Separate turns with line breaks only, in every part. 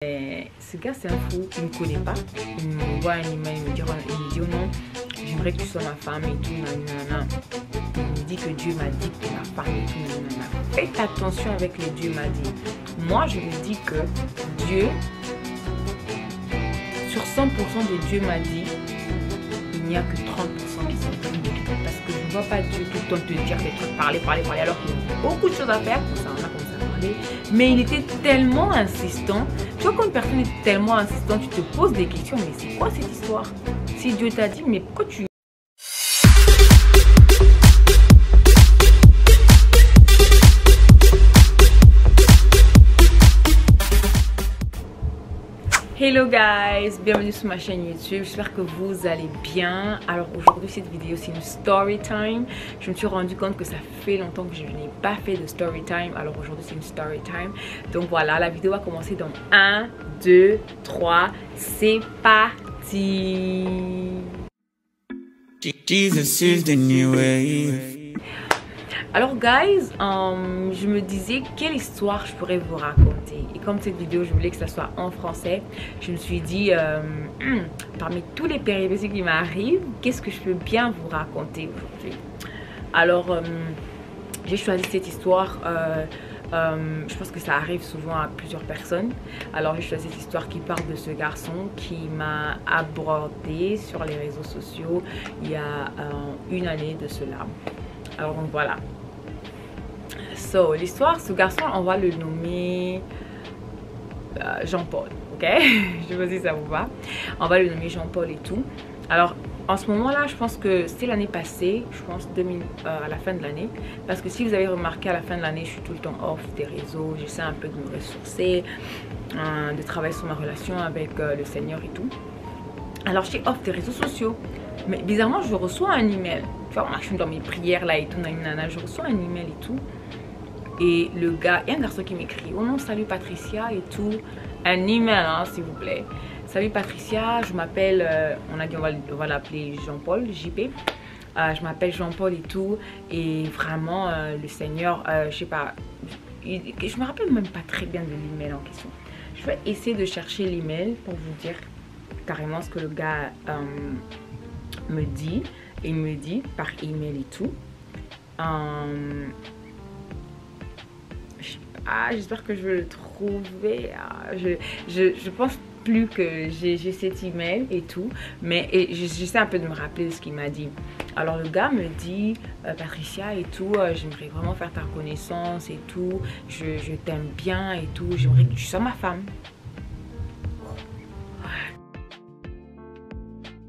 Ce gars c'est un fou, il me connaît pas, il m'envoie un email, il me dit oh non, j'aimerais que tu sois ma femme et tout, nanana. Il me dit que Dieu m'a dit que tu es ma femme et tout, nanana. Faites attention avec les Dieu m'a dit. Moi je me dis que Dieu, sur 100% de Dieu m'a dit, il n'y a que 30% qui sont vrais. Parce que je ne vois pas Dieu tout le temps te dire des trucs, parler, alors qu'il y a beaucoup de choses à faire, ça on a commencé à parler. Mais il était tellement insistant. Tu vois, quand une personne est tellement insistante, tu te poses des questions, mais c'est quoi cette histoire? Si Dieu t'a dit, mais pourquoi tu... Hello guys, bienvenue sur ma chaîne YouTube, j'espère que vous allez bien. Alors aujourd'hui cette vidéo c'est une story time. Je me suis rendu compte que ça fait longtemps que je n'ai pas fait de story time. Alors aujourd'hui c'est une story time. Donc voilà, la vidéo va commencer dans 1, 2, 3, c'est parti. Jesus is the new wave. Alors guys, je me disais quelle histoire je pourrais vous raconter. Et comme cette vidéo, je voulais que ça soit en français, je me suis dit, parmi tous les péripéties qui m'arrivent, qu'est-ce que je peux bien vous raconter aujourd'hui? Alors, j'ai choisi cette histoire, je pense que ça arrive souvent à plusieurs personnes. Alors j'ai choisi cette histoire qui parle de ce garçon qui m'a abordé sur les réseaux sociaux il y a une année de cela. Alors donc voilà. So, l'histoire, ce garçon, on va le nommer Jean-Paul, ok? Je sais pas si ça vous va. On va le nommer Jean-Paul et tout. Alors, en ce moment-là, je pense que c'était l'année passée, je pense à la fin de l'année. Parce que si vous avez remarqué, à la fin de l'année, je suis tout le temps off des réseaux. J'essaie un peu de me ressourcer, de travailler sur ma relation avec le Seigneur et tout. Alors, je suis off des réseaux sociaux. Mais bizarrement, je reçois un email. Tu vois, je suis dans mes prières là et tout, je reçois un email et tout. Et le gars, il y a un garçon qui m'écrit: oh non, salut Patricia et tout. Un email, hein, s'il vous plaît. Salut Patricia, je m'appelle, on a dit on va l'appeler Jean-Paul, JP. Je m'appelle Jean-Paul et tout. Et vraiment, le Seigneur, je sais pas, je me rappelle même pas très bien de l'email en question. Je vais essayer de chercher l'email pour vous dire carrément ce que le gars me dit. Et il me dit par email et tout. J'espère que je vais le trouver. Je pense plus que j'ai cet email et tout. Mais j'essaie un peu de me rappeler de ce qu'il m'a dit. Alors le gars me dit: Patricia et tout, j'aimerais vraiment faire ta connaissance et tout. Je t'aime bien et tout. J'aimerais que tu sois ma femme.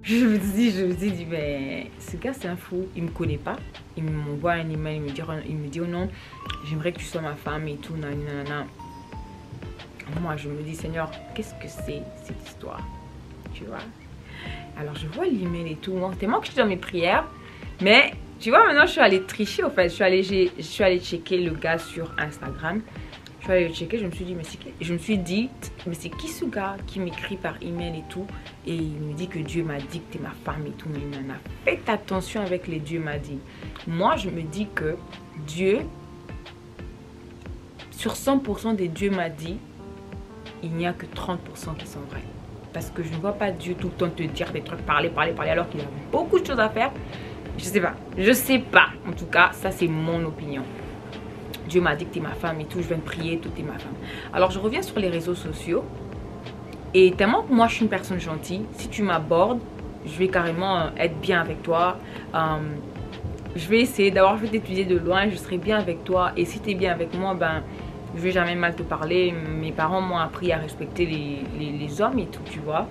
Je me suis dit, mais ce gars c'est un fou, il me connaît pas. Il m'envoie un email, il me dit oh non, j'aimerais que tu sois ma femme et tout, nanana. Moi je me dis, Seigneur, qu'est-ce que c'est cette histoire? Tu vois? Alors je vois l'email et tout, tellement que je suis dans mes prières. Mais tu vois, maintenant je suis allée tricher au fait. Je suis allée checker le gars sur Instagram. Je suis allée le checker, je me suis dit, mais c'est qui ce gars qui m'écrit par email et tout? Et il me dit que Dieu m'a dit que tu es ma femme et tout. Faites attention avec les Dieu m'a dit. Moi, je me dis que Dieu, sur 100% des Dieu m'a dit, il n'y a que 30% qui sont vrais. Parce que je ne vois pas Dieu tout le temps te dire des trucs, parler, alors qu'il a beaucoup de choses à faire. Je sais pas. En tout cas, ça c'est mon opinion. Dieu m'a dit que tu es ma femme et tout, je viens de prier, tout est ma femme. Alors je reviens sur les réseaux sociaux. Et tellement que moi je suis une personne gentille, si tu m'abordes, je vais carrément être bien avec toi. Je vais essayer d'avoir fait t'étudier de loin, je serai bien avec toi. Et si tu es bien avec moi, ben je vais jamais mal te parler. Mes parents m'ont appris à respecter les hommes et tout, tu vois.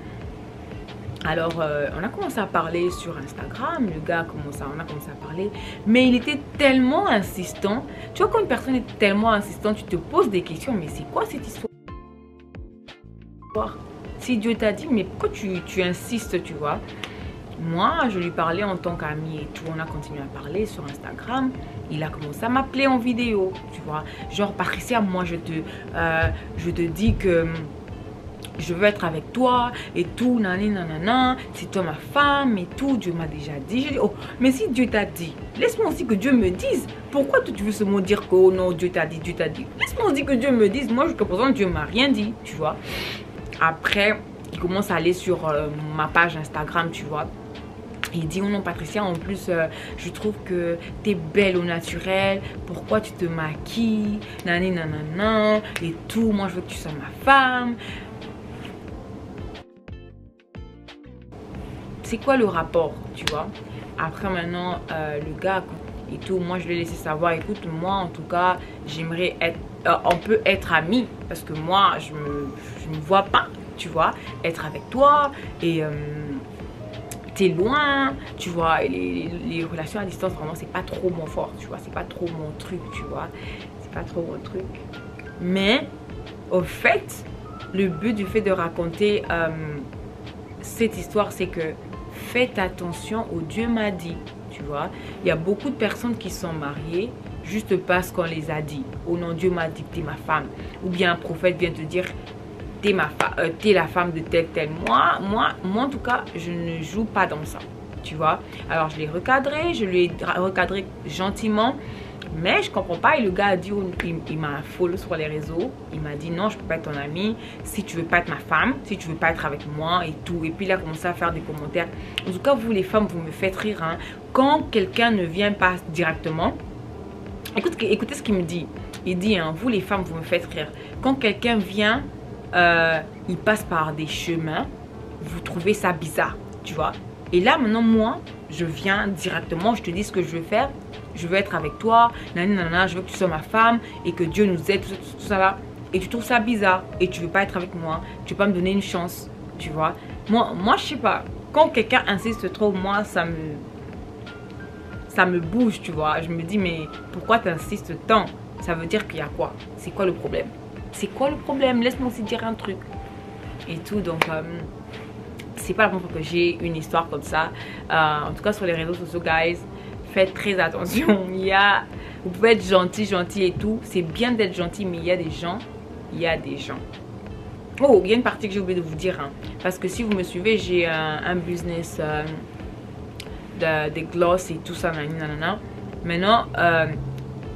Alors on a commencé à parler sur Instagram, le gars on a commencé à parler, mais il était tellement insistant. Tu vois, quand une personne est tellement insistante, tu te poses des questions, mais c'est quoi cette histoire? Si Dieu t'a dit, mais pourquoi tu insistes, tu vois? Moi, je lui parlais en tant qu'ami et tout, on a continué à parler sur Instagram. Il a commencé à m'appeler en vidéo, tu vois. Genre, Patricia, moi je te dis que je veux être avec toi et tout, nanana, c'est toi ma femme et tout, Dieu m'a déjà dit. Je dis, oh, mais si Dieu t'a dit, laisse-moi aussi que Dieu me dise. Pourquoi tu veux seulement dire que, oh non, Dieu t'a dit, Dieu t'a dit. Laisse-moi aussi que Dieu me dise. Moi, jusqu'à présent, Dieu m'a rien dit, tu vois. Après, il commence à aller sur ma page Instagram, tu vois. Il dit, oh non Patricia, en plus je trouve que t'es belle au naturel, pourquoi tu te maquilles, nani nanana et tout, moi je veux que tu sois ma femme. C'est quoi le rapport, tu vois? Après maintenant le gars et tout, moi je lui ai laissé savoir, écoute, moi en tout cas j'aimerais être, on peut être amis, parce que moi je me vois pas, tu vois, être avec toi et t'es loin, tu vois, et les relations à distance, vraiment, c'est pas trop mon fort, tu vois, c'est pas trop mon truc, tu vois, c'est pas trop mon truc. Mais, au fait, le but du fait de raconter cette histoire, c'est que faites attention au Dieu m'a dit, tu vois. Il y a beaucoup de personnes qui sont mariées juste parce qu'on les a dit. Oh non, Dieu m'a dit que t'es ma femme. Ou bien un prophète vient te dire t'es la femme de tel. Moi, en tout cas, je ne joue pas dans ça, tu vois. Alors, je l'ai recadré, je lui ai recadré gentiment, mais je comprends pas. Et le gars a dit, il m'a follow sur les réseaux. Il m'a dit, non, je peux pas être ton ami. Si tu veux pas être ma femme, si tu veux pas être avec moi et tout. Et puis, il a commencé à faire des commentaires. En tout cas, vous, les femmes, vous me faites rire, hein. Quand quelqu'un ne vient pas directement, écoutez ce qu'il me dit. Il dit, hein, vous, les femmes, vous me faites rire. Quand quelqu'un vient... il passe par des chemins, vous trouvez ça bizarre, tu vois. Et là maintenant moi je viens directement, je te dis ce que je veux faire, je veux être avec toi, nanana, je veux que tu sois ma femme et que Dieu nous aide, tout ça là. Et tu trouves ça bizarre et tu veux pas être avec moi, tu veux pas me donner une chance, tu vois. Moi je sais pas, quand quelqu'un insiste trop, moi ça me bouge, tu vois. Je me dis mais pourquoi tu insistes tant? Ça veut dire qu'il y a quoi? C'est quoi le problème? C'est quoi le problème? Laisse-moi aussi dire un truc. Et tout, donc c'est pas la première fois que j'ai une histoire comme ça. En tout cas sur les réseaux sociaux, guys, faites très attention. Vous pouvez être gentil et tout. C'est bien d'être gentil, mais il y a des gens. Oh, il y a une partie que j'ai oublié de vous dire, hein. Parce que si vous me suivez, j'ai un business des gloss et tout ça, nanana. Maintenant,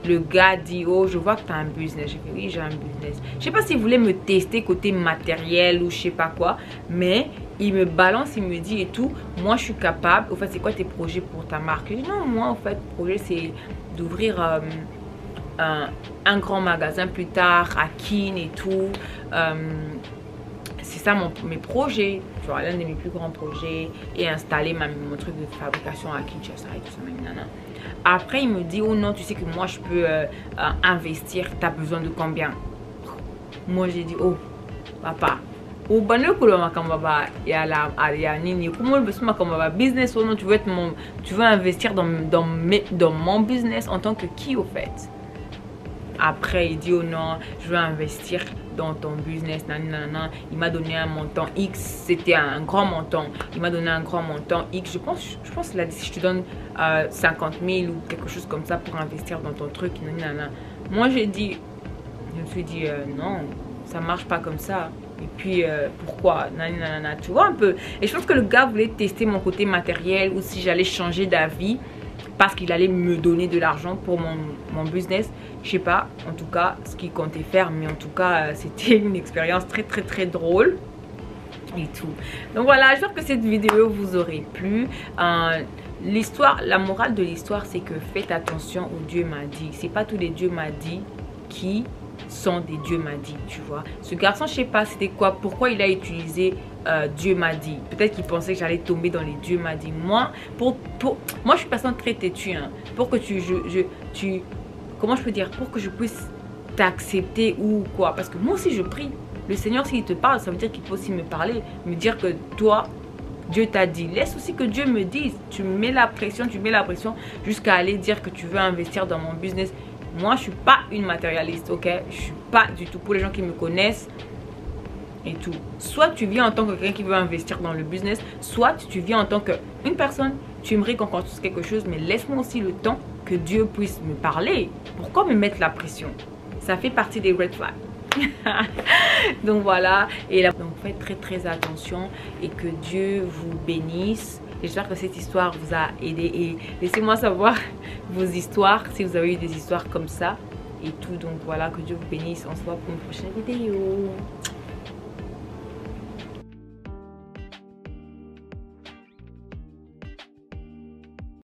le gars dit, oh, je vois que tu as un business. J'ai fait, oui, j'ai un business. Je sais pas s'il voulait me tester côté matériel ou je sais pas quoi. Mais il me balance, il me dit et tout. Moi, je suis capable. Au fait, c'est quoi tes projets pour ta marque? Je dis, non, moi, en fait, le projet, c'est d'ouvrir un grand magasin plus tard à Keene et tout. C'est ça mes projets, tu vois, l'un de mes plus grands projets, et installer mon truc de fabrication à Kinshasa et tout ça, nanana. Après il me dit, oh non, tu sais que moi je peux investir, tu as besoin de combien? Moi j'ai dit, oh papa, au banio kolo makamba ya nini, comment le besoin makamba business, oh non, tu veux investir dans mon business en tant que qui au fait? Après il dit, oh non, je veux investir dans ton business, nanana. Il m'a donné un montant X, c'était un grand montant. Il m'a donné un grand montant X. Je pense qu'il a dit, si je te donne 50 000 ou quelque chose comme ça pour investir dans ton truc, nanana. Moi je me suis dit non, ça marche pas comme ça. Et puis pourquoi, nanana, tu vois un peu. Et je pense que le gars voulait tester mon côté matériel ou si j'allais changer d'avis parce qu'il allait me donner de l'argent pour mon business. Je sais pas, en tout cas, ce qu'il comptait faire. Mais en tout cas, c'était une expérience très drôle. Et tout. Donc voilà, j'espère que cette vidéo vous aurait plu. La morale de l'histoire, c'est que faites attention aux Dieu m'a dit. C'est pas tous les Dieu m'a dit qui sont des Dieu m'a dit, tu vois. Ce garçon, je sais pas c'était quoi, pourquoi il a utilisé Dieu m'a dit. Peut-être qu'il pensait que j'allais tomber dans les Dieu m'a dit. Moi, moi je suis personne très têtue, hein. Pour que comment je peux dire, pour que je puisse t'accepter ou quoi. Parce que moi aussi je prie. Le Seigneur, s'il te parle, ça veut dire qu'il peut aussi me parler, me dire que toi, Dieu t'a dit. Laisse aussi que Dieu me dise. Tu mets la pression jusqu'à aller dire que tu veux investir dans mon business. Moi, je suis pas une matérialiste, ok? Je suis pas du tout. Pour les gens qui me connaissent et tout. Soit tu viens en tant que quelqu'un qui veut investir dans le business, soit tu viens en tant qu'une personne. Tu aimerais qu'on construise quelque chose, mais laisse-moi aussi le temps que Dieu puisse me parler. Pourquoi me mettre la pression? Ça fait partie des red flags. Donc voilà, et là, donc faites très attention et que Dieu vous bénisse. J'espère que cette histoire vous a aidé et laissez-moi savoir vos histoires si vous avez eu des histoires comme ça et tout. Donc voilà, que Dieu vous bénisse. On se voit pour une prochaine vidéo.